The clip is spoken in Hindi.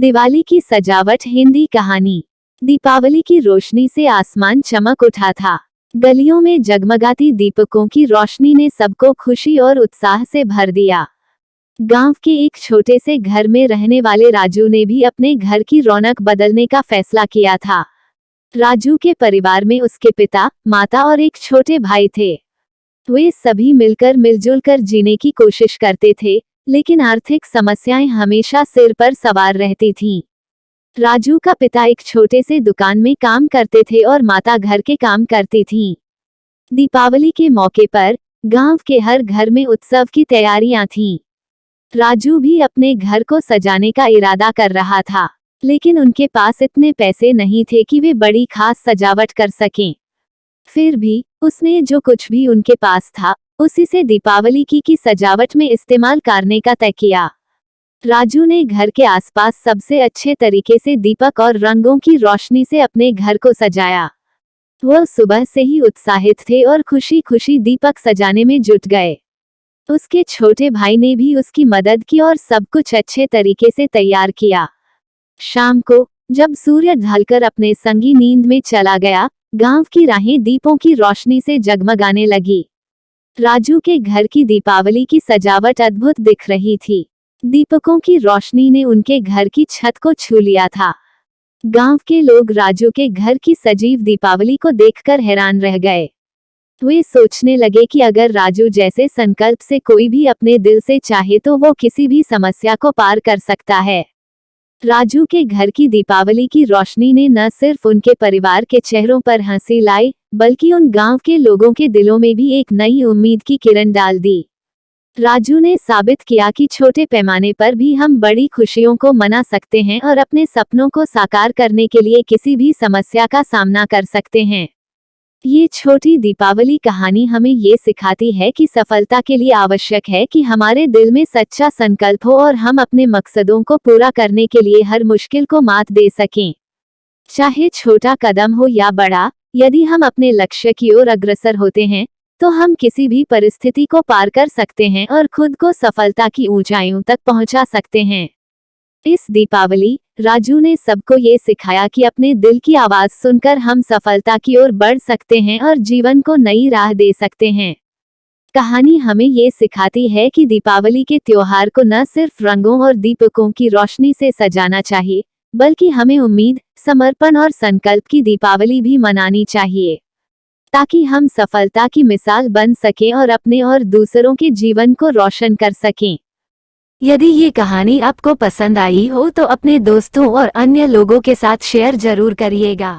दिवाली की सजावट। हिंदी कहानी। दीपावली की रोशनी से आसमान चमक उठा था। गलियों में जगमगाती दीपकों की रोशनी ने सबको खुशी और उत्साह से भर दिया। गांव के एक छोटे से घर में रहने वाले राजू ने भी अपने घर की रौनक बदलने का फैसला किया था। राजू के परिवार में उसके पिता, माता और एक छोटे भाई थे। वे सभी मिलकर मिलजुल कर जीने की कोशिश करते थे, लेकिन आर्थिक समस्याएं हमेशा सिर पर सवार रहती थीं। राजू का पिता एक छोटे से दुकान में काम करते थे और माता घर के काम करती थीं। दीपावली के मौके पर गांव के हर घर में उत्सव की तैयारियां थीं। राजू भी अपने घर को सजाने का इरादा कर रहा था, लेकिन उनके पास इतने पैसे नहीं थे कि वे बड़ी खास सजावट कर सकें। फिर भी उसने जो कुछ भी उनके पास था, उसी से दीपावली की सजावट में इस्तेमाल करने का तय किया। राजू ने घर के आसपास सबसे अच्छे तरीके से दीपक और रंगों की रोशनी से अपने घर को सजाया। वह सुबह से ही उत्साहित थे और खुशी खुशी दीपक सजाने में जुट गए। उसके छोटे भाई ने भी उसकी मदद की और सब कुछ अच्छे तरीके से तैयार किया। शाम को जब सूर्य ढलकर अपने संगी नींद में चला गया, गांव की राहें दीपों की रोशनी से जगमगाने लगी। राजू के घर की दीपावली की सजावट अद्भुत दिख रही थी। दीपकों की रोशनी ने उनके घर की छत को छू लिया था। गांव के लोग राजू के घर की सजीव दीपावली को देखकर हैरान रह गए। वे सोचने लगे कि अगर राजू जैसे संकल्प से कोई भी अपने दिल से चाहे तो वो किसी भी समस्या को पार कर सकता है। राजू के घर की दीपावली की रोशनी ने न सिर्फ उनके परिवार के चेहरों पर हंसी लाई, बल्कि उन गांव के लोगों के दिलों में भी एक नई उम्मीद की किरण डाल दी। राजू ने साबित किया कि छोटे पैमाने पर भी हम बड़ी खुशियों को मना सकते हैं और अपने सपनों को साकार करने के लिए किसी भी समस्या का सामना कर सकते हैं। ये छोटी दीपावली कहानी हमें ये सिखाती है कि सफलता के लिए आवश्यक है कि हमारे दिल में सच्चा संकल्प हो और हम अपने मकसदों को पूरा करने के लिए हर मुश्किल को मात दे सकें। चाहे छोटा कदम हो या बड़ा, यदि हम अपने लक्ष्य की ओर अग्रसर होते हैं, तो हम किसी भी परिस्थिति को पार कर सकते हैं और खुद को सफलता की ऊंचाइयों तक पहुंचा सकते हैं। इस दीपावली राजू ने सबको ये सिखाया कि अपने दिल की आवाज सुनकर हम सफलता की ओर बढ़ सकते हैं और जीवन को नई राह दे सकते हैं। कहानी हमें ये सिखाती है कि दीपावली के त्योहार को न सिर्फ रंगों और दीपकों की रोशनी से सजाना चाहिए, बल्कि हमें उम्मीद, समर्पण और संकल्प की दीपावली भी मनानी चाहिए, ताकि हम सफलता की मिसाल बन सकें और अपने और दूसरों के जीवन को रोशन कर सकें। यदि ये कहानी आपको पसंद आई हो तो अपने दोस्तों और अन्य लोगों के साथ शेयर जरूर करिएगा।